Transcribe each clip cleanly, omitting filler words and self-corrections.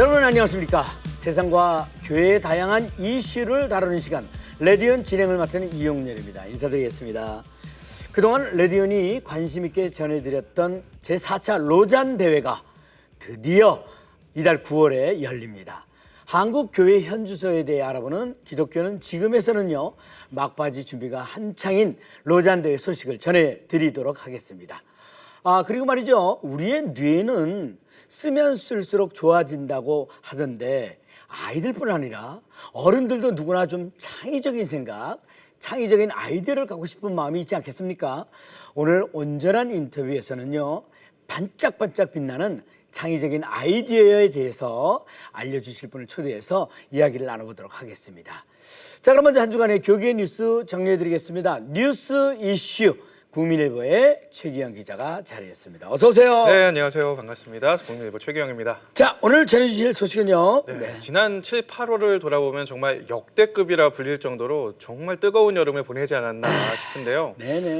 여러분 안녕하십니까. 세상과 교회의 다양한 이슈를 다루는 시간 레디언 진행을 맡은 이용렬입니다. 인사드리겠습니다. 그동안 레디언이 관심 있게 전해드렸던 제4차 로잔 대회가 드디어 이달 9월에 열립니다. 한국 교회 현주소에 대해 알아보는 기독교는 지금에서는요, 막바지 준비가 한창인 로잔 대회 소식을 전해드리도록 하겠습니다. 그리고 말이죠, 우리의 뇌는 쓰면 쓸수록 좋아진다고 하던데 아이들뿐 아니라 어른들도 누구나 좀 창의적인 생각, 창의적인 아이디어를 갖고 싶은 마음이 있지 않겠습니까? 오늘 온전한 인터뷰에서는요, 반짝반짝 빛나는 창의적인 아이디어에 대해서 알려주실 분을 초대해서 이야기를 나눠보도록 하겠습니다. 자, 그럼 먼저 한 주간의 교계 뉴스 정리해드리겠습니다. 뉴스 이슈 국민일보의 최기영 기자가 자리했습니다. 어서 오세요. 네, 안녕하세요. 반갑습니다. 국민일보 최기영입니다. 자, 오늘 전해주실 소식은요. 지난 7, 8월을 돌아보면 정말 역대급이라 불릴 정도로 정말 뜨거운 여름을 보내지 않았나 싶은데요.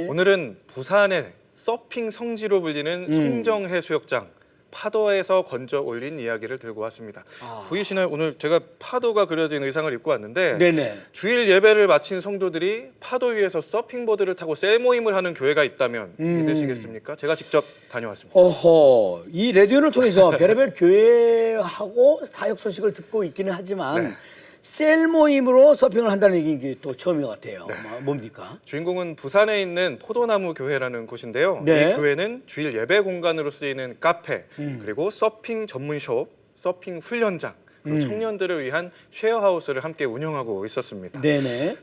오늘은 부산의 서핑 성지로 불리는 송정해수욕장 파도에서 건져 올린 이야기를 들고 왔습니다. 보이시나요? 오늘 제가 파도가 그려진 의상을 입고 왔는데 주일 예배를 마친 성도들이 파도 위에서 서핑보드를 타고 셀 모임을 하는 교회가 있다면 믿으시겠습니까? 제가 직접 다녀왔습니다. 어허, 이 라디오를 통해서 별의별 교회하고 사역 소식을 듣고 있기는 하지만 셀 모임으로 서핑을 한다는 얘기 또 처음인 것 같아요. 뭡니까? 주인공은 부산에 있는 포도나무 교회라는 곳인데요. 이 교회는 주일 예배 공간으로 쓰이는 카페, 그리고 서핑 전문숍, 서핑 훈련장, 그리고 청년들을 위한 쉐어하우스를 함께 운영하고 있었습니다.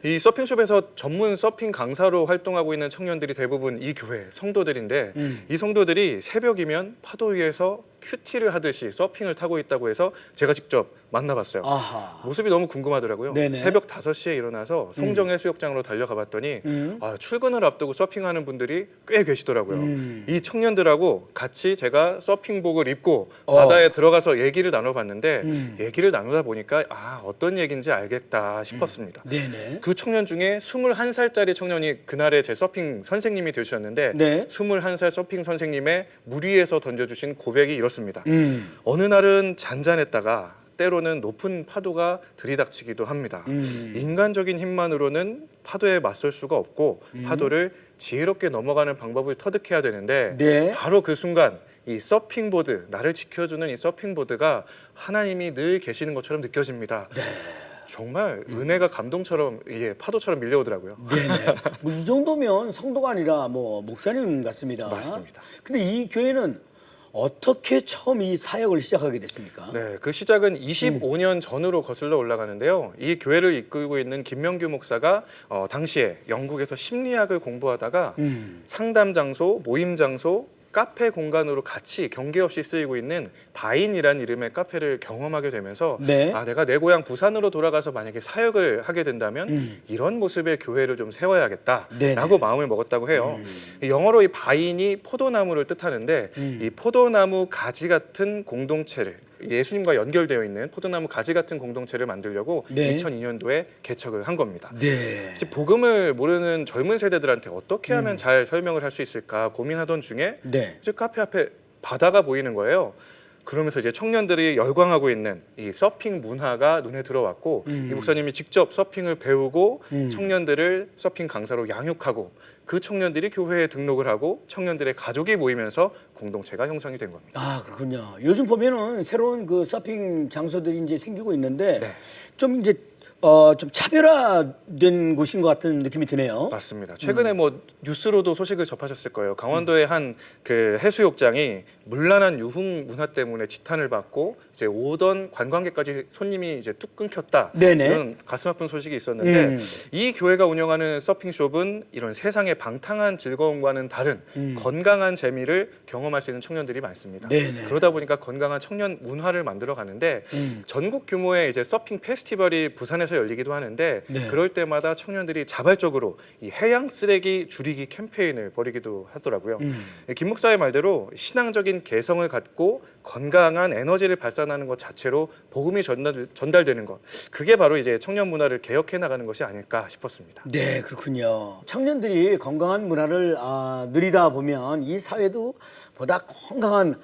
이 서핑숍에서 전문 서핑 강사로 활동하고 있는 청년들이 대부분 이 교회 성도들인데 이 성도들이 새벽이면 파도 위에서 큐티를 하듯이 서핑을 타고 있다고 해서 제가 직접 만나봤어요. 모습이 너무 궁금하더라고요. 새벽 5시에 일어나서 송정해수욕장으로 달려가 봤더니 출근을 앞두고 서핑하는 분들이 꽤 계시더라고요. 이 청년들하고 같이 제가 서핑복을 입고 바다에 들어가서 얘기를 나눠봤는데 얘기를 나누다 보니까 어떤 얘기인지 알겠다 싶었습니다. 그 청년 중에 21살짜리 청년이 그날의 제 서핑 선생님이 되셨는데 21살 서핑 선생님의 물 위에서 던져주신 고백이 이렇습니다. 어느 날은 잔잔했다가 때로는 높은 파도가 들이닥치기도 합니다. 인간적인 힘만으로는 파도에 맞설 수가 없고 파도를 지혜롭게 넘어가는 방법을 터득해야 되는데 바로 그 순간 이 서핑보드, 나를 지켜주는 이 서핑보드가 하나님이 늘 계시는 것처럼 느껴집니다. 정말 은혜가 감동처럼 파도처럼 밀려오더라고요. 뭐 이 정도면 성도가 아니라 목사님 같습니다. 맞습니다. 근데 이 교회는 어떻게 처음 이 사역을 시작하게 됐습니까? 그 시작은 25년 전으로 거슬러 올라가는데요. 이 교회를 이끌고 있는 김명규 목사가 당시에 영국에서 심리학을 공부하다가 상담 장소, 모임 장소, 카페 공간으로 같이 경계 없이 쓰이고 있는 바인이라는 이름의 카페를 경험하게 되면서 내가 내 고향 부산으로 돌아가서 만약에 사역을 하게 된다면 이런 모습의 교회를 좀 세워야겠다라고 마음을 먹었다고 해요. 영어로 이 바인이 포도나무를 뜻하는데 이 포도나무 가지 같은 공동체를 예수님과 연결되어 있는 포도나무 가지 같은 공동체를 만들려고 2002년도에 개척을 한 겁니다. 이제 복음을 모르는 젊은 세대들한테 어떻게 하면 잘 설명을 할 수 있을까 고민하던 중에 이제 카페 앞에 바다가 보이는 거예요. 그러면서 이제 청년들이 열광하고 있는 이 서핑 문화가 눈에 들어왔고 이 목사님이 직접 서핑을 배우고 청년들을 서핑 강사로 양육하고 그 청년들이 교회에 등록을 하고 청년들의 가족이 모이면서 공동체가 형성이 된 겁니다. 그렇군요. 요즘 보면은 새로운 그 서핑 장소들이 이제 생기고 있는데 좀 이제 좀 차별화된 곳인 것 같은 느낌이 드네요. 맞습니다. 최근에 뉴스로도 소식을 접하셨을 거예요. 강원도의 한 그 해수욕장이 문란한 유흥 문화 때문에 지탄을 받고 이제 오던 관광객까지 손님이 이제 뚝 끊겼다. 이런 가슴 아픈 소식이 있었는데 이 교회가 운영하는 서핑숍은 이런 세상의 방탕한 즐거움과는 다른 건강한 재미를 경험할 수 있는 청년들이 많습니다. 그러다 보니까 건강한 청년 문화를 만들어 가는데 전국 규모의 이제 서핑 페스티벌이 부산에서 열리기도 하는데 그럴 때마다 청년들이 자발적으로 이 해양 쓰레기 줄이기 캠페인을 벌이기도 하더라고요. 김 목사의 말대로 신앙적인 개성을 갖고 건강한 에너지를 발산하는 것 자체로 복음이 전달되는 것, 그게 바로 이제 청년 문화를 개혁해 나가는 것이 아닐까 싶었습니다. 네, 그렇군요. 청년들이 건강한 문화를 누리다 보면 이 사회도 보다 건강한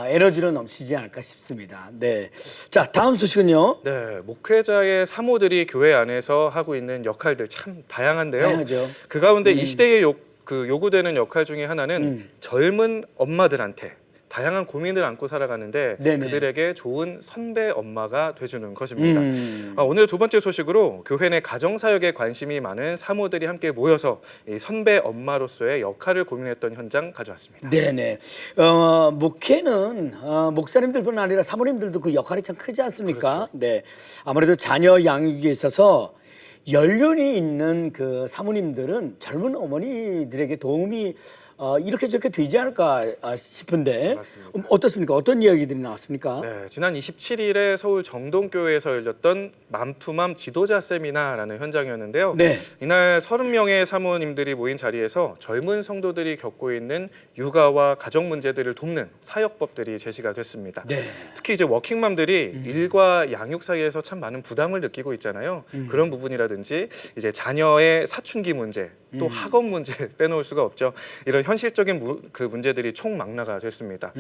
에너지로 넘치지 않을까 싶습니다. 네. 자, 다음 소식은요. 네, 목회자의 사모들이 교회 안에서 하고 있는 역할들 참 다양한데요. 다양하죠. 그 가운데 이 시대에 요구되는 역할 중에 하나는 젊은 엄마들한테 다양한 고민을 안고 살아가는데 네네. 그들에게 좋은 선배 엄마가 돼주는 것입니다. 오늘 두 번째 소식으로 교회 내 가정사역에 관심이 많은 사모들이 함께 모여서 이 선배 엄마로서의 역할을 고민했던 현장 가져왔습니다. 네네. 목회는 목사님들뿐 아니라 사모님들도 그 역할이 참 크지 않습니까? 그렇죠. 네. 아무래도 자녀 양육에 있어서 연륜이 있는 그 사모님들은 젊은 어머니들에게 도움이 이렇게 저렇게 되지 않을까 싶은데 맞습니다. 어떻습니까? 어떤 이야기들이 나왔습니까? 네, 지난 27일에 서울 정동교회에서 열렸던 맘투맘 지도자 세미나라는 현장이었는데요. 네. 이날 30명의 사모님들이 모인 자리에서 젊은 성도들이 겪고 있는 육아와 가정 문제들을 돕는 사역법들이 제시가 됐습니다. 네. 특히 이제 워킹맘들이 일과 양육 사이에서 참 많은 부담을 느끼고 있잖아요. 그런 부분이라든지 이제 자녀의 사춘기 문제, 또 학업 문제 빼놓을 수가 없죠. 이런 현실적인 그 문제들이 총망라가 됐습니다.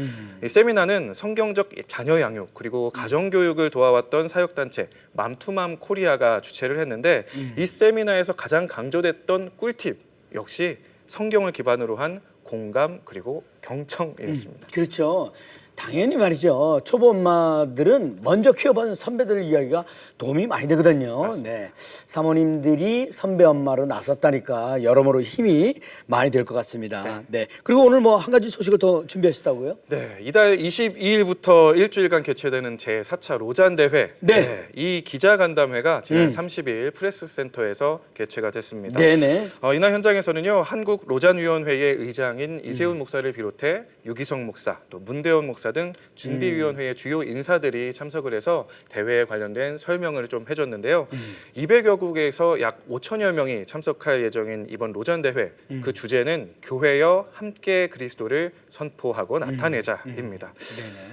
이 세미나는 성경적 자녀 양육 그리고 가정 교육을 도와왔던 사역단체 맘투맘 코리아가 주최를 했는데 이 세미나에서 가장 강조됐던 꿀팁 역시 성경을 기반으로 한 공감 그리고 경청이었습니다. 그렇죠. 당연히 말이죠. 초보 엄마들은 먼저 키워본 선배들 이야기가 도움이 많이 되거든요. 네. 사모님들이 선배 엄마로 나섰다니까 여러모로 힘이 많이 될 것 같습니다. 네. 그리고 오늘 뭐 한 가지 소식을 더 준비하셨다고요? 네, 이달 22일부터 일주일간 개최되는 제4차 로잔 대회. 네. 이 기자간담회가 지난 30일 프레스센터에서 개최가 됐습니다. 네네. 이날 현장에서는요, 한국 로잔위원회의 의장인 이재훈 목사를 비롯해 유기성 목사, 또 문대원 목사 등 준비위원회의 주요 인사들이 참석을 해서 대회에 관련된 설명을 좀 해줬는데요. 200여 국에서 약 5천여 명이 참석할 예정인 이번 로잔 대회, 그 주제는 교회여 함께 그리스도를 선포하고 나타내자입니다.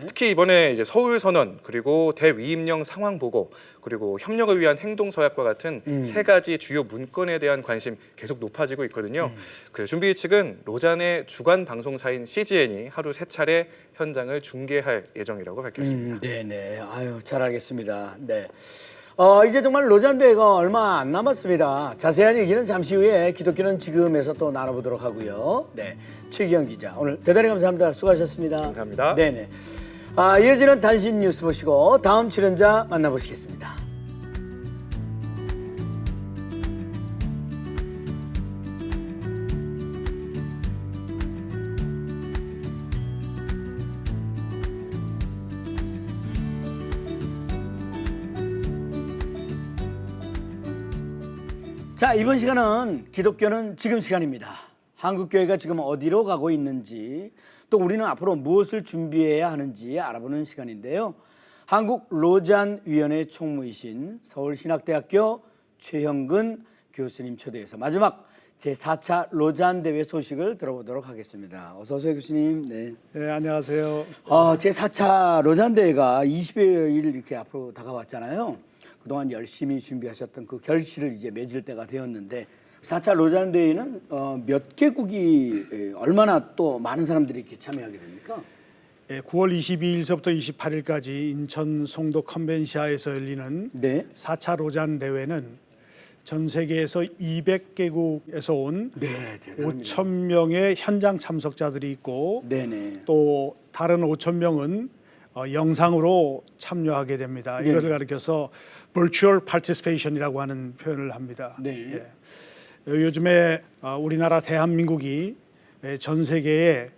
특히 이번에 이제 서울 선언 그리고 대위임령 상황 보고 그리고 협력을 위한 행동 서약과 같은 세 가지 주요 문건에 대한 관심 계속 높아지고 있거든요. 그 준비 측은 로잔의 주간 방송사인 CGN이 하루 3차례 현장을 중계할 예정이라고 밝혔습니다. 네네. 아유, 잘 알겠습니다. 네. 이제 정말 로잔 대회가 얼마 안 남았습니다. 자세한 얘기는 잠시 후에 기독교는 지금에서 또 나눠보도록 하고요. 네. 최기영 기자, 오늘 대단히 감사합니다. 수고하셨습니다. 감사합니다. 네네. 이어지는 단신 뉴스 보시고 다음 출연자 만나보시겠습니다. 자, 이번 시간은 기독교는 지금 시간입니다. 한국교회가 지금 어디로 가고 있는지 또 우리는 앞으로 무엇을 준비해야 하는지 알아보는 시간인데요. 한국 로잔위원회 총무이신 서울신학대학교 최형근 교수님 초대해서 마지막 제4차 로잔 대회 소식을 들어보도록 하겠습니다. 어서 오세요, 교수님. 네. 네, 안녕하세요. 제4차 로잔 대회가 20여일 이렇게 앞으로 다가왔잖아요. 그동안 열심히 준비하셨던 그 결실을 이제 맺을 때가 되었는데 4차 로잔 대회는 몇 개국이 얼마나 또 많은 사람들이 이렇게 참여하게 됩니까? 9월 22일서부터 28일까지 인천 송도 컨벤시아에서 열리는 네. 4차 로잔 대회는 전 세계에서 200개국에서 온 네, 대단합니다. 5천 명의 현장 참석자들이 있고 네네. 또 다른 5천 명은 영상으로 참여하게 됩니다. 네. 이것을 가리켜서 virtual participation이라고 하는 표현을 합니다. 네. 예. 요즘에 우리나라 대한민국이 전 세계에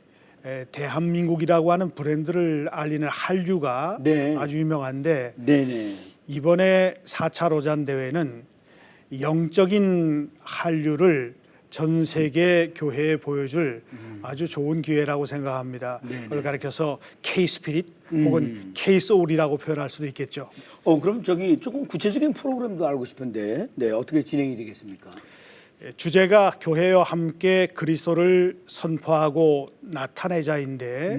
대한민국이라고 하는 브랜드를 알리는 한류가 네. 아주 유명한데 네네. 이번에 4차 로잔 대회는 영적인 한류를 전 세계 교회에 보여줄 아주 좋은 기회라고 생각합니다. 네네. 그걸 가리켜서 K-스피릿 혹은 K-소울이라고 표현할 수도 있겠죠. 그럼 저기 조금 구체적인 프로그램도 알고 싶은데 네, 어떻게 진행이 되겠습니까? 주제가 교회와 함께 그리스도를 선포하고 나타내자인데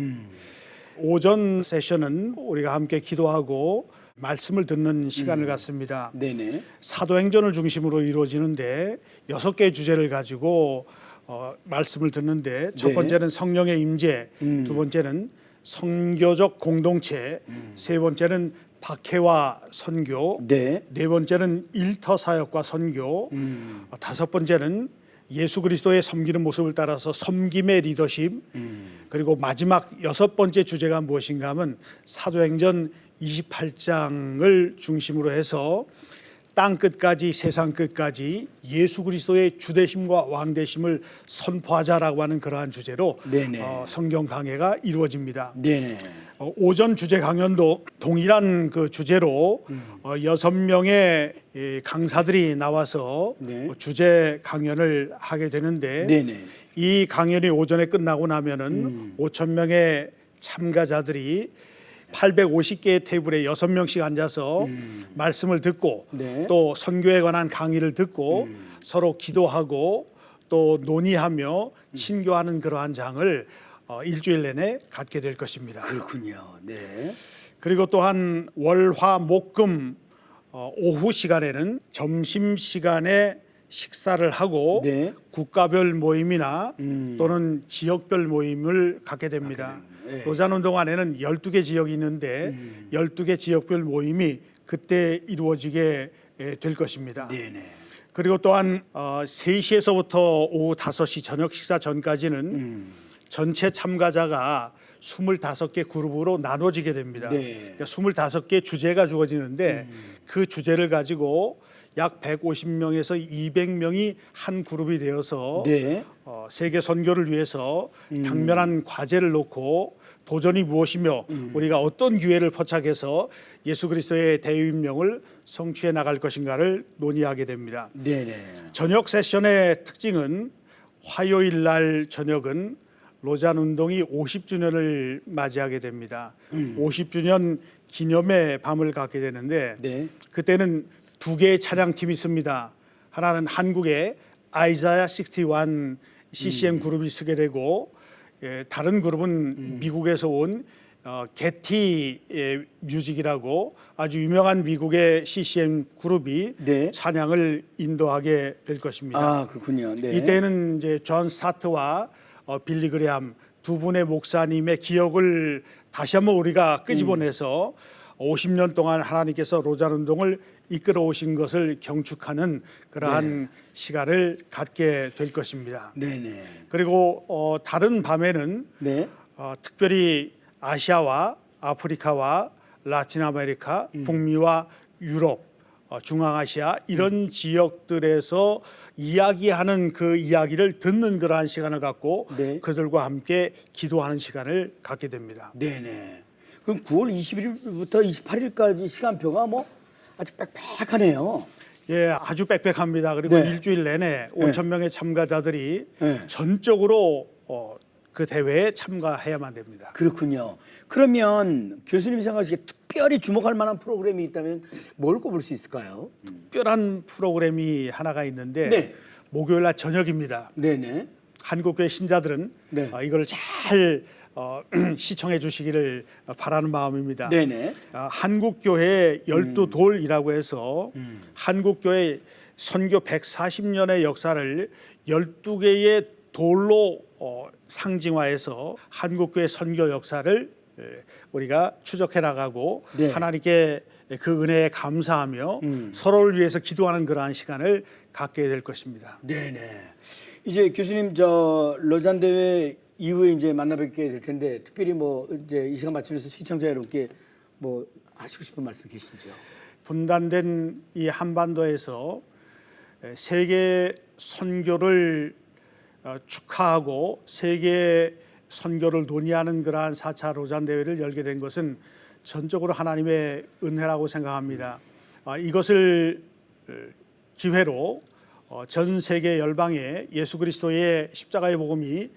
오전 세션은 우리가 함께 기도하고 말씀을 듣는 시간을 갖습니다. 네네. 사도행전을 중심으로 이루어지는데 6개의 주제를 가지고 말씀을 듣는데 첫 네. 번째는 성령의 임재, 두 번째는 선교적 공동체, 세 번째는 박해와 선교, 네. 네 번째는 일터 사역과 선교, 다섯 번째는 예수 그리스도의 섬기는 모습을 따라서 섬김의 리더십, 그리고 마지막 여섯 번째 주제가 무엇인가 하면 사도행전 28장을 중심으로 해서 땅 끝까지 세상 끝까지 예수 그리스도의 주되심과 왕되심을 선포하자라고 하는 그러한 주제로 네네. 성경 강해가 이루어집니다. 네네. 오전 주제 강연도 동일한 그 주제로 6명의 강사들이 나와서 네. 주제 강연을 하게 되는데 네네. 이 강연이 오전에 끝나고 나면은 5천 명의 참가자들이 850개의 테이블에 6명씩 앉아서 말씀을 듣고 네. 또 선교에 관한 강의를 듣고 서로 기도하고 또 논의하며 친교하는 그러한 장을 일주일 내내 갖게 될 것입니다. 그렇군요. 네. 그리고 또한 월, 화, 목, 금 오후 시간에는 점심 시간에 식사를 하고 네. 국가별 모임이나 또는 지역별 모임을 갖게 됩니다. 네. 로잔운동 안에는 12개 지역이 있는데 12개 지역별 모임이 그때 이루어지게 될 것입니다. 네네. 그리고 또한 3시에서부터 오후 5시 저녁 식사 전까지는 전체 참가자가 25개 그룹으로 나눠지게 됩니다. 네. 그러니까 25개 주제가 주어지는데 그 주제를 가지고 약 150명에서 200명이 한 그룹이 되어서 네. 세계 선교를 위해서 당면한 과제를 놓고 도전이 무엇이며 우리가 어떤 기회를 포착해서 예수 그리스도의 대유임명을 성취해 나갈 것인가를 논의하게 됩니다. 네네. 저녁 세션의 특징은 화요일 날 저녁은 로잔 운동이 50주년을 맞이하게 됩니다. 50주년 기념의 밤을 갖게 되는데 네. 그때는 두 개의 찬양팀이 있습니다. 하나는 한국의 아이자야 61 CCM 그룹이 쓰게 되고 다른 그룹은 미국에서 온 게티 뮤직이라고 아주 유명한 미국의 CCM 그룹이 네. 찬양을 인도하게 될 것입니다. 아, 그렇군요. 네. 이때는 이제 존 스타트와 빌리 그레함 두 분의 목사님의 기억을 다시 한번 우리가 끄집어내서 50년 동안 하나님께서 로잔 운동을 이끌어 오신 것을 경축하는 그러한 시간을 갖게 될 것입니다. 네네. 그리고 다른 밤에는 네. 특별히 아시아와 아프리카와 라틴 아메리카, 북미와 유럽, 중앙아시아 이런 지역들에서 이야기하는 그 이야기를 듣는 그러한 시간을 갖고 네. 그들과 함께 기도하는 시간을 갖게 됩니다. 네네. 그럼 9월 21일부터 28일까지 시간표가 뭐 아주 빽빽하네요. 예, 아주 빽빽합니다. 그리고 네. 일주일 내내 5천 명의 참가자들이 네. 전적으로 그 대회에 참가해야만 됩니다. 그렇군요. 그러면 교수님이 생각하시기에 특별히 주목할 만한 프로그램이 있다면 뭘 꼽을 수 있을까요? 특별한 프로그램이 하나가 있는데 네. 목요일 날 저녁입니다. 네네. 한국교회 신자들은 네. 이걸 잘 시청해 주시기를 바라는 마음입니다. 네네. 한국교회 12돌이라고 해서 한국교회 선교 140년의 역사를 12개의 돌로 상징화해서 한국교회 선교 역사를 우리가 추적해 나가고 네. 하나님께 그 은혜에 감사하며 서로를 위해서 기도하는 그러한 시간을 갖게 될 것입니다. 네네. 이제 교수님 저 로잔 대회 이후에 이제 만나 뵙게 될 텐데 특별히 뭐 이제 이 시간 마치면서 시청자 여러분께 뭐 하시고 싶은 말씀 계신지요? 분단된 이 한반도에서 세계 선교를 축하하고 세계 선교를 논의하는 그러한 4차 로잔 대회를 열게 된 것은 전적으로 하나님의 은혜라고 생각합니다. 이것을 기회로 전 세계 열방에 예수 그리스도의 십자가의 복음이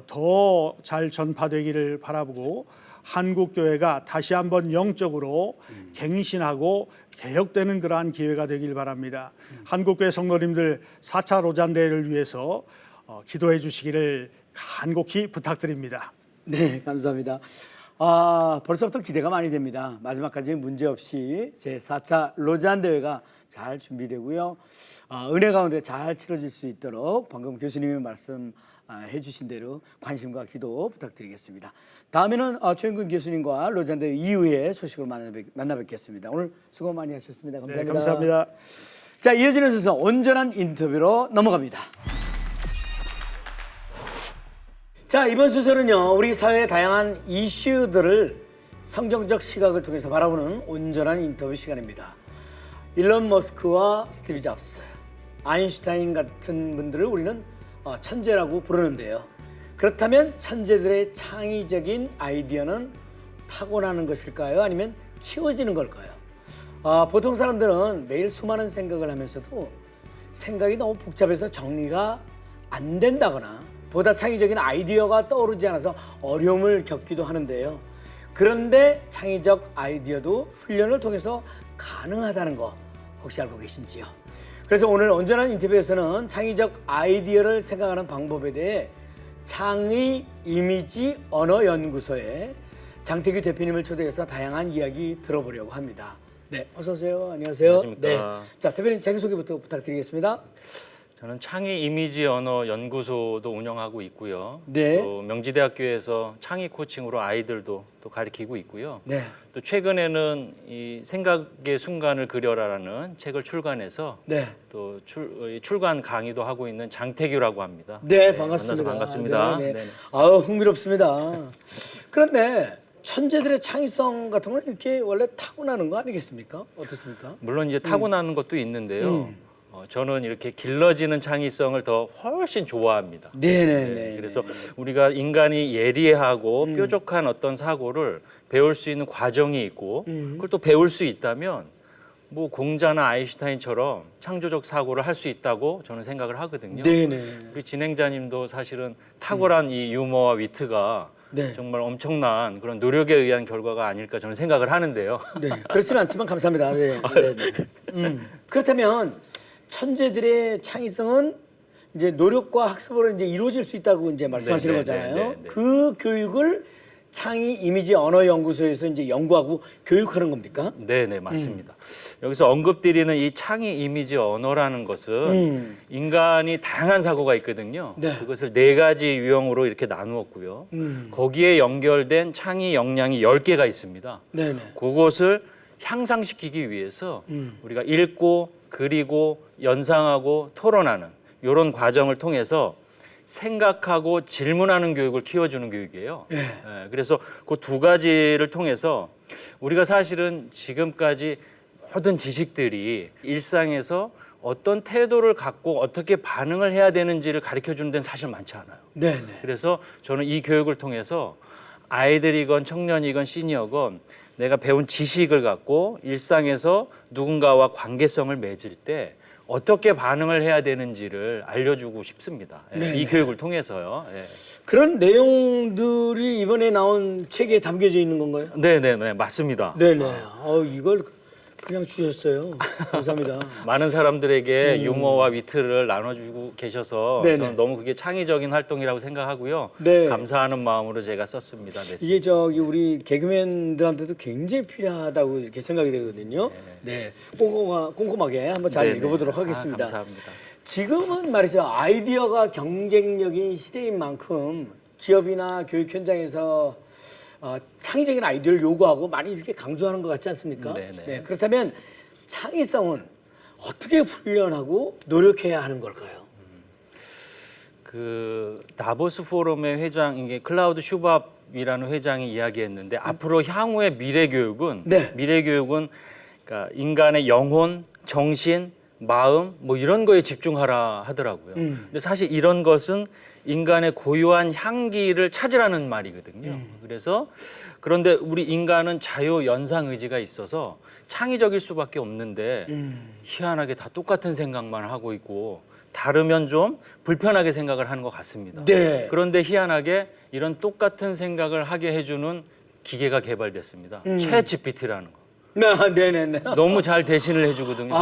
더 잘 전파되기를 바라보고 한국 교회가 다시 한번 영적으로 갱신하고 개혁되는 그러한 기회가 되길 바랍니다. 한국 교회 성도님들 4차 로잔 대회를 위해서 기도해 주시기를 간곡히 부탁드립니다. 네, 감사합니다. 벌써부터 기대가 많이 됩니다. 마지막까지 문제 없이 제4차 로잔 대회가 잘 준비되고요. 은혜 가운데 잘 치러질 수 있도록 방금 교수님이 말씀해 주신 대로 관심과 기도 부탁드리겠습니다. 다음에는 최영근 교수님과 로잔 대회 이후에 소식을 만나 뵙겠습니다. 오늘 수고 많이 하셨습니다. 감사합니다. 네, 감사합니다. 자, 이어지는 순서 온전한 인터뷰로 넘어갑니다. 자, 이번 순서는요, 우리 사회의 다양한 이슈들을 성경적 시각을 통해서 바라보는 온전한 인터뷰 시간입니다. 일론 머스크와 스티브 잡스, 아인슈타인 같은 분들을 우리는 천재라고 부르는데요. 그렇다면 천재들의 창의적인 아이디어는 타고나는 것일까요? 아니면 키워지는 걸까요? 보통 사람들은 매일 수많은 생각을 하면서도 생각이 너무 복잡해서 정리가 안 된다거나 보다 창의적인 아이디어가 떠오르지 않아서 어려움을 겪기도 하는데요. 그런데 창의적 아이디어도 훈련을 통해서 가능하다는 거 혹시 알고 계신지요? 그래서 오늘 온전한 인터뷰에서는 창의적 아이디어를 생각하는 방법에 대해 창의 이미지 언어 연구소의 장태규 대표님을 초대해서 다양한 이야기 들어보려고 합니다. 네, 어서 오세요. 안녕하세요. 안녕하십니까. 네, 자 대표님 자기소개부터 부탁드리겠습니다. 저는 창의 이미지 언어 연구소도 운영하고 있고요. 네. 또 명지대학교에서 창의 코칭으로 아이들도 또 가르치고 있고요. 네. 또 최근에는 이 생각의 순간을 그려라라는 책을 출간해서 네. 또 출간 강의도 하고 있는 장태규라고 합니다. 네, 반갑습니다. 만나서 반갑습니다. 네, 네. 네네. 아우, 흥미롭습니다. 그런데 천재들의 창의성 같은 건 이렇게 원래 타고나는 거 아니겠습니까? 어떻습니까? 물론 이제 타고나는 것도 있는데요. 저는 이렇게 길러지는 창의성을 더 훨씬 좋아합니다. 네네네. 그래서 우리가 인간이 예리하고 뾰족한 어떤 사고를 배울 수 있는 과정이 있고 그걸 또 배울 수 있다면 뭐 공자나 아인슈타인처럼 창조적 사고를 할 수 있다고 저는 생각을 하거든요. 네네. 우리 진행자님도 사실은 탁월한 이 유머와 위트가 네. 정말 엄청난 그런 노력에 의한 결과가 아닐까 저는 생각을 하는데요. 네. 그렇지는 않지만 감사합니다. 네. 네. 그렇다면 천재들의 창의성은 이제 노력과 학습으로 이제 이루어질 수 있다고 이제 말씀하시는 네, 네, 거잖아요. 네, 네, 네. 그 교육을 창의 이미지 언어 연구소에서 이제 연구하고 교육하는 겁니까? 네, 맞습니다. 여기서 언급드리는 이 창의 이미지 언어라는 것은 인간이 다양한 사고가 있거든요. 네. 그것을 4가지 유형으로 이렇게 나누었고요. 거기에 연결된 창의 역량이 10개가 있습니다. 네네. 그것을 향상시키기 위해서 우리가 읽고 그리고 연상하고 토론하는 이런 과정을 통해서 생각하고 질문하는 교육을 키워주는 교육이에요. 네. 그래서 그 2가지를 통해서 우리가 사실은 지금까지 모든 지식들이 일상에서 어떤 태도를 갖고 어떻게 반응을 해야 되는지를 가르쳐주는 데는 사실 많지 않아요. 네네. 그래서 저는 이 교육을 통해서 아이들이건 청년이건 시니어건 내가 배운 지식을 갖고 일상에서 누군가와 관계성을 맺을 때 어떻게 반응을 해야 되는지를 알려주고 싶습니다. 네네. 이 교육을 통해서요. 그런 내용들이 이번에 나온 책에 담겨져 있는 건가요? 네, 맞습니다. 네네. 이걸 그냥 주셨어요. 감사합니다. 많은 사람들에게 유머와 위트를 나눠주고 계셔서 네네. 저는 너무 그게 창의적인 활동이라고 생각하고요. 네. 감사하는 마음으로 제가 썼습니다. 이게 우리 개그맨들한테도 굉장히 필요하다고 이렇게 생각이 되거든요. 네, 꼼꼼하게 한번 잘 네네. 읽어보도록 하겠습니다. 감사합니다. 지금은 말이죠, 아이디어가 경쟁력인 시대인 만큼 기업이나 교육 현장에서 창의적인 아이디어를 요구하고 많이 이렇게 강조하는 것 같지 않습니까? 네네. 네, 그렇다면 창의성은 어떻게 훈련하고 노력해야 하는 걸까요? 그 다보스 포럼의 회장 이게 클라우드 슈밥이라는 회장이 이야기했는데 앞으로 향후의 미래 교육은 네. 그러니까 인간의 영혼, 정신, 마음 뭐 이런 거에 집중하라 하더라고요. 근데 사실 이런 것은 인간의 고유한 향기를 찾으라는 말이거든요. 그래서 그런데 우리 인간은 자유 연상 의지가 있어서 창의적일 수밖에 없는데 희한하게 다 똑같은 생각만 하고 있고 다르면 좀 불편하게 생각을 하는 것 같습니다. 네. 그런데 희한하게 이런 똑같은 생각을 하게 해주는 기계가 개발됐습니다. 챗 GPT라는 거. 네네네. 너무 잘 대신을 해주거든요.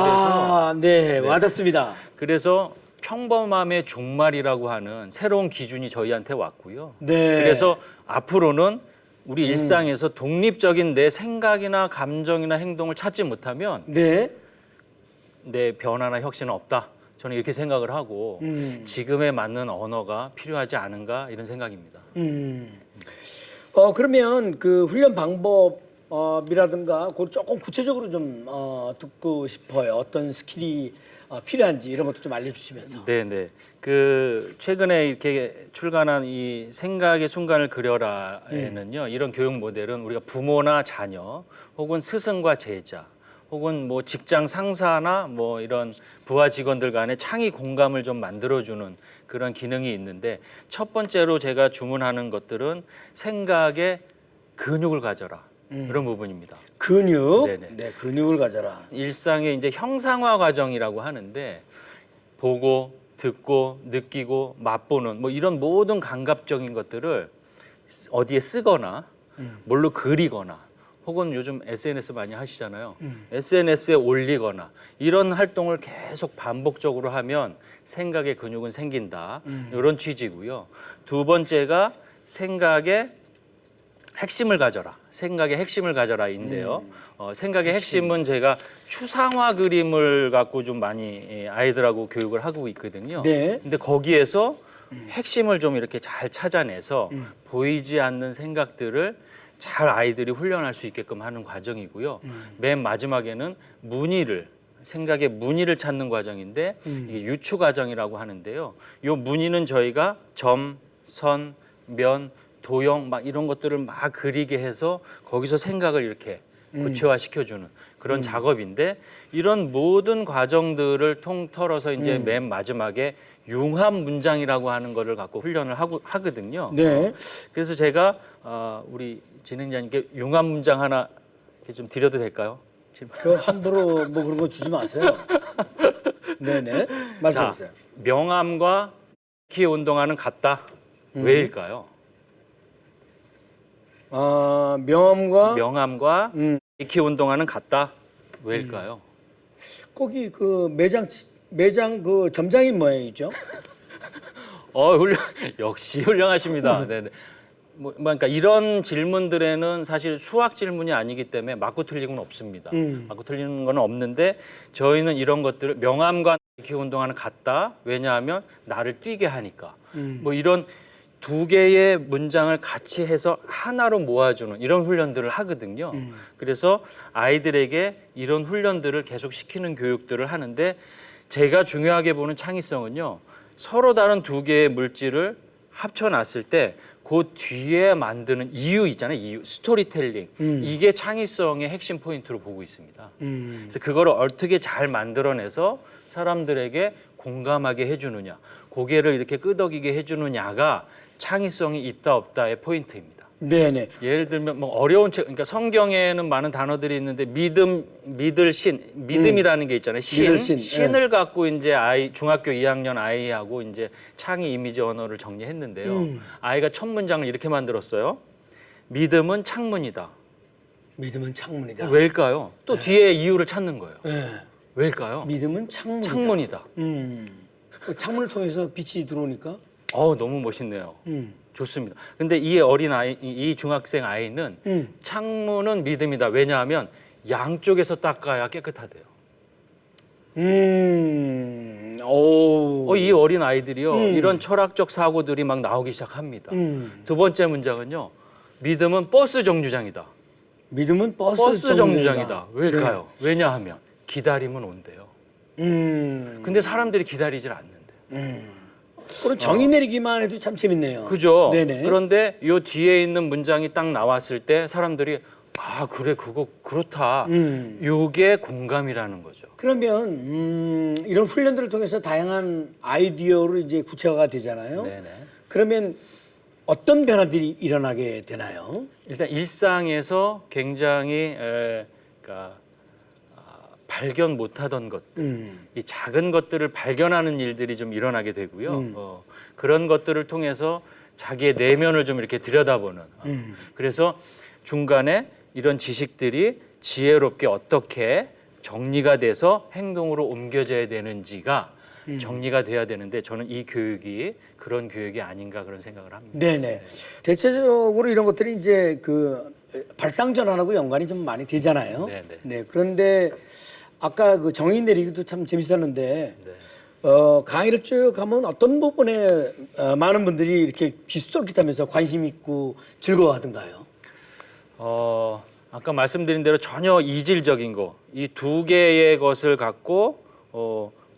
네, 와닿습니다. 그래서 평범함의 종말이라고 하는 새로운 기준이 저희한테 왔고요. 네. 그래서 앞으로는 우리 일상에서 독립적인 내 생각이나 감정이나 행동을 찾지 못하면 네. 내 변화나 혁신은 없다. 저는 이렇게 생각을 하고 지금에 맞는 언어가 필요하지 않은가 이런 생각입니다. 그러면 그 훈련 방법이라든가 그걸 조금 구체적으로 좀 듣고 싶어요. 어떤 스킬이 필요한지 이런 것도 좀 알려주시면서. 네네. 그 최근에 이렇게 출간한 이 생각의 순간을 그려라에는요, 이런 교육 모델은 우리가 부모나 자녀, 혹은 스승과 제자, 혹은 뭐 직장 상사나 뭐 이런 부하 직원들 간의 창의 공감을 좀 만들어주는 그런 기능이 있는데, 첫 번째로 제가 주문하는 것들은 생각의 근육을 가져라 이런 부분입니다. 근육. 네네. 네, 근육을 가져라. 일상의 이제 형상화 과정이라고 하는데, 보고 듣고 느끼고 맛보는 뭐 이런 모든 감각적인 것들을 어디에 쓰거나 뭘로 그리거나, 혹은 요즘 SNS 많이 하시잖아요. SNS에 올리거나 이런 활동을 계속 반복적으로 하면 생각의 근육은 생긴다. 이런 취지고요. 두 번째가 생각의 핵심을 가져라. 생각의 핵심을 가져라인데요. 생각의 핵심은 제가 추상화 그림을 갖고 좀 많이 아이들하고 교육을 하고 있거든요. 네. 근데 거기에서 핵심을 좀 이렇게 잘 찾아내서 보이지 않는 생각들을 잘 아이들이 훈련할 수 있게끔 하는 과정이고요. 맨 마지막에는 생각의 무늬를 찾는 과정인데, 이게 유추 과정이라고 하는데요. 이 무늬는 저희가 점, 선, 면, 도형 막 이런 것들을 막 그리게 해서 거기서 생각을 이렇게 구체화시켜주는 그런 작업인데, 이런 모든 과정들을 통틀어서 이제 맨 마지막에 융합 문장이라고 하는 거를 갖고 훈련을 하거든요. 네. 그래서 제가 우리 진행자님께 융합 문장 하나 이렇게 좀 드려도 될까요? 그 함부로 뭐 그런 거 주지 마세요. 네네. 말씀하세요. 자, 명암과 키 운동화는 같다. 왜일까요? 명암과 키 운동화는 같다. 왜일까요? 거기 그 매장 그 점장인 모양이죠. 역시 훌륭하십니다. 네네. 그러니까 이런 질문들에는 사실 수학 질문이 아니기 때문에 맞고 틀린 건 없습니다. 맞고 틀리는 건 없는데, 저희는 이런 것들을 명암과 키 운동화는 같다. 왜냐하면 나를 뛰게 하니까. 뭐 이런 두 개의 문장을 같이 해서 하나로 모아주는 이런 훈련들을 하거든요. 그래서 아이들에게 이런 훈련들을 계속 시키는 교육들을 하는데, 제가 중요하게 보는 창의성은요, 서로 다른 두 개의 물질을 합쳐놨을 때 그 뒤에 만드는 이유 있잖아요. 이유, 스토리텔링. 이게 창의성의 핵심 포인트로 보고 있습니다. 그래서 그거를 어떻게 잘 만들어내서 사람들에게 공감하게 해주느냐, 고개를 이렇게 끄덕이게 해주느냐가 창의성이 있다 없다의 포인트입니다. 네네. 예를 들면 뭐 어려운 책, 그러니까 성경에는 많은 단어들이 있는데 믿음이라는 게 있잖아요. 믿을 신. 신을 갖고 이제 중학교 2학년 아이하고 이제 창의 이미지 언어를 정리했는데요. 아이가 첫 문장을 이렇게 만들었어요. 믿음은 창문이다. 믿음은 창문이다. 왜일까요? 또 뒤에 이유를 찾는 거예요. 네. 왜일까요? 믿음은 창문이다. 창문이다. 그 창문을 통해서 빛이 들어오니까. 너무 멋있네요. 좋습니다. 근데 이 중학생 아이는 창문은 믿음이다. 왜냐하면 양쪽에서 닦아야 깨끗하대요. 이 어린 아이들이요, 이런 철학적 사고들이 막 나오기 시작합니다. 두 번째 문장은요, 믿음은 버스 정류장이다. 믿음은 버스 정류장이다. 왜일까요? 네. 왜냐하면 기다리면 온대요. 근데 사람들이 기다리질 않는데. 그럼 정의 내리기만 해도 참 재밌네요. 그죠? 네네. 그런데 요 뒤에 있는 문장이 딱 나왔을 때 사람들이 그래, 그거 그렇다. 요게 공감이라는 거죠. 그러면 이런 훈련들을 통해서 다양한 아이디어로 이제 구체화가 되잖아요. 네네. 그러면 어떤 변화들이 일어나게 되나요? 일단 일상에서 굉장히 그러니까 발견 못하던 것들, 이 작은 것들을 발견하는 일들이 좀 일어나게 되고요. 그런 것들을 통해서 자기의 내면을 좀 이렇게 들여다보는. 그래서 중간에 이런 지식들이 지혜롭게 어떻게 정리가 돼서 행동으로 옮겨져야 되는지가 정리가 돼야 되는데 저는 이 교육이 그런 교육이 아닌가 그런 생각을 합니다. 네네. 대체적으로 이런 것들이 이제 그 발상 전환하고 연관이 좀 많이 되잖아요. 네네. 네. 그런데 아까 그 정의 내리기도 참 재밌었는데 네. 강의를 쭉 가면 어떤 부분에 많은 분들이 이렇게 귀쏠깃하면서 관심 있고 즐거워하던가요? 아까 말씀드린 대로 전혀 이질적인 거, 이 두 개의 것을 갖고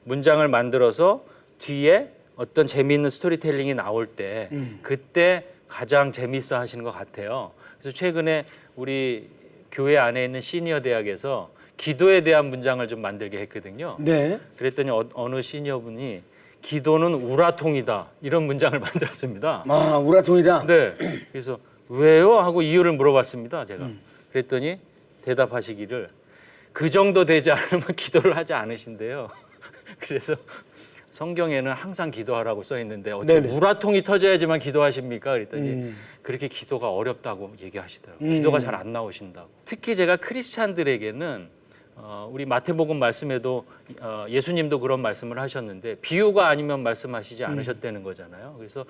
문장을 만들어서 뒤에 어떤 재미있는 스토리텔링이 나올 때 그때 가장 재미있어 하시는 것 같아요. 그래서 최근에 우리 교회 안에 있는 시니어 대학에서 기도에 대한 문장을 좀 만들게 했거든요. 네. 그랬더니 어느 시니어분이 기도는 우라통이다 이런 문장을 만들었습니다. 아, 우라통이다. 네. 그래서 왜요? 하고 이유를 물어봤습니다. 제가. 그랬더니 대답하시기를 그 정도 되지 않으면 기도를 하지 않으신대요. 그래서 성경에는 항상 기도하라고 써 있는데 어째 네네. 우라통이 터져야지만 기도하십니까? 그랬더니 그렇게 기도가 어렵다고 얘기하시더라고요. 기도가 잘 안 나오신다고. 특히 제가 크리스찬들에게는 우리 마태복음 말씀에도 예수님도 그런 말씀을 하셨는데 비유가 아니면 말씀하시지 않으셨다는 거잖아요. 그래서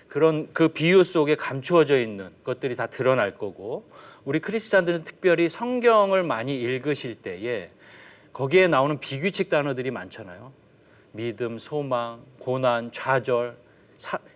그런 그 비유 속에 감추어져 있는 것들이 다 드러날 거고 우리 크리스찬들은 특별히 성경을 많이 읽으실 때에 거기에 나오는 비규칙 단어들이 많잖아요. 믿음, 소망, 고난, 좌절,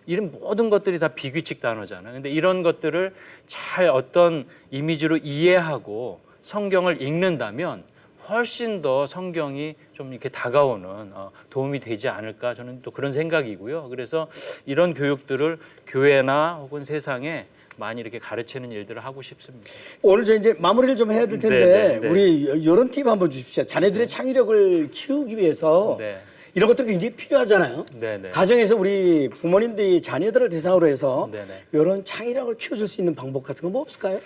이런 모든 것들이 다 비규칙 단어잖아요. 근데 이런 것들을 잘 어떤 이미지로 이해하고 성경을 읽는다면 훨씬 더 성경이 좀 이렇게 다가오는 도움이 되지 않을까 저는 또 그런 생각이고요. 그래서 이런 교육들을 교회나 혹은 세상에 많이 이렇게 가르치는 일들을 하고 싶습니다. 오늘 저 이제 마무리를 좀 해야 될 텐데 네네. 우리 이런 팁 한번 주십시오. 자녀들의 창의력을 키우기 위해서 네. 이런 것도 굉장히 필요하잖아요. 네네. 가정에서 우리 부모님들이 자녀들을 대상으로 해서 네네. 이런 창의력을 키워줄 수 있는 방법 같은 거 뭐 없을까요?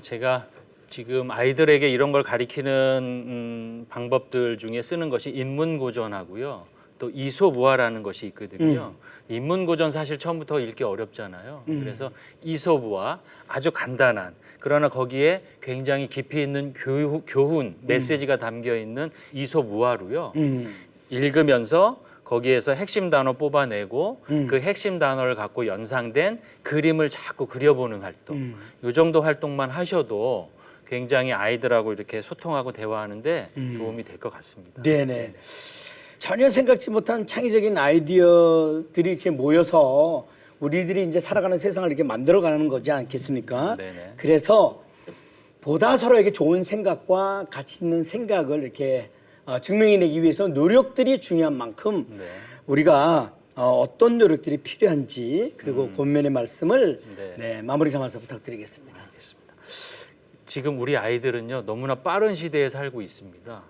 제가 지금 아이들에게 이런 걸 가리키는 방법들 중에 쓰는 것이 인문고전하고요. 또 이소무화라는 것이 있거든요. 인문고전 사실 처음부터 읽기 어렵잖아요. 그래서 이소무화 아주 간단한 그러나 거기에 굉장히 깊이 있는 교훈 메시지가 담겨 있는 이소무화로요. 읽으면서 거기에서 핵심 단어 뽑아내고 그 핵심 단어를 갖고 연상된 그림을 자꾸 그려보는 활동. 이 정도 활동만 하셔도 굉장히 아이들하고 이렇게 소통하고 대화하는데 도움이 될 것 같습니다. 네네. 전혀 생각지 못한 창의적인 아이디어들이 이렇게 모여서 우리들이 이제 살아가는 세상을 이렇게 만들어가는 거지 않겠습니까? 네네. 그래서 보다 서로에게 좋은 생각과 가치 있는 생각을 이렇게 증명해내기 위해서 노력들이 중요한 만큼 네. 우리가 어떤 노력들이 필요한지 그리고 권면의 말씀을 네. 네, 마무리 삼아서 부탁드리겠습니다. 지금 우리 아이들은요 너무나 빠른 시대에 살고 있습니다.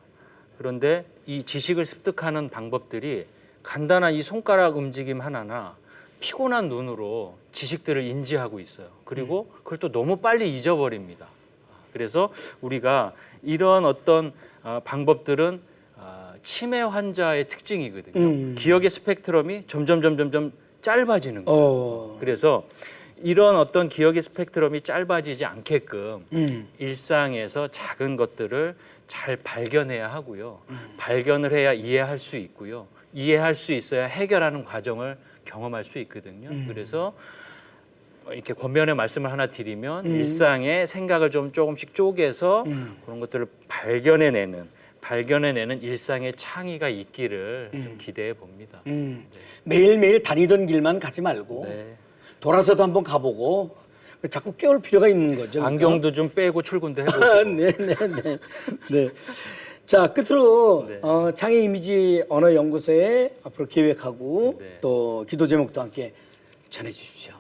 그런데 이 지식을 습득하는 방법들이 간단한 이 손가락 움직임 하나나 피곤한 눈으로 지식들을 인지하고 있어요. 그리고 그걸 또 너무 빨리 잊어버립니다. 그래서 우리가 이런 어떤 방법들은 치매 환자의 특징이거든요. 기억의 스펙트럼이 점점 짧아지는 거예요. 그래서 이런 어떤 기억의 스펙트럼이 짧아지지 않게끔 일상에서 작은 것들을 잘 발견해야 하고요. 발견을 해야 이해할 수 있고요. 이해할 수 있어야 해결하는 과정을 경험할 수 있거든요. 그래서 이렇게 권면의 말씀을 하나 드리면 일상의 생각을 좀 조금씩 쪼개서 그런 것들을 발견해내는 일상의 창의가 있기를 좀 기대해 봅니다. 매일매일 다니던 길만 가지 말고 네. 돌아서도 한번 가보고 자꾸 깨울 필요가 있는 거죠. 안경도 좀 빼고 출근도 해보시고. 네네네. 네. 자 끝으로 네. 창의 이미지 언어 연구소에 앞으로 계획하고 네. 또 기도 제목도 함께 전해주십시오.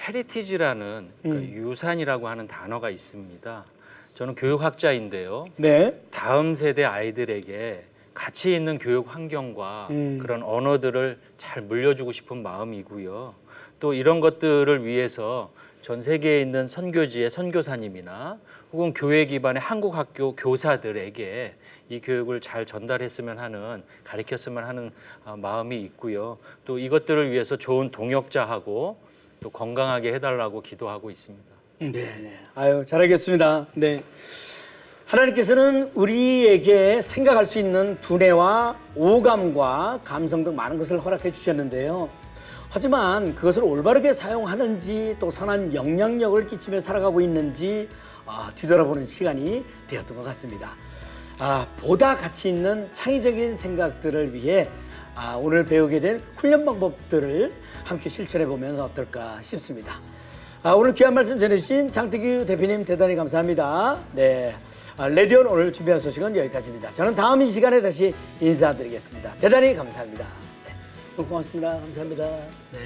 헤리티지라는 그 유산이라고 하는 단어가 있습니다. 저는 교육학자인데요. 네. 다음 세대 아이들에게 가치 있는 교육 환경과 그런 언어들을 잘 물려주고 싶은 마음이고요. 또 이런 것들을 위해서 전 세계에 있는 선교지의 선교사님이나 혹은 교회 기반의 한국 학교 교사들에게 이 교육을 잘 전달했으면 하는, 가르쳤으면 하는 마음이 있고요. 또 이것들을 위해서 좋은 동역자하고 또 건강하게 해달라고 기도하고 있습니다. 네. 아유 잘하겠습니다. 네. 하나님께서는 우리에게 생각할 수 있는 두뇌와 오감과 감성 등 많은 것을 허락해 주셨는데요. 하지만 그것을 올바르게 사용하는지 또 선한 영향력을 끼치며 살아가고 있는지 뒤돌아보는 시간이 되었던 것 같습니다. 보다 가치 있는 창의적인 생각들을 위해 오늘 배우게 된 훈련 방법들을 함께 실천해 보면 어떨까 싶습니다. 오늘 귀한 말씀 전해주신 장태규 대표님 대단히 감사합니다. 네, 레디온 오늘 준비한 소식은 여기까지입니다. 저는 다음 이 시간에 다시 인사드리겠습니다. 대단히 감사합니다. 네, 고맙습니다. 감사합니다. 네.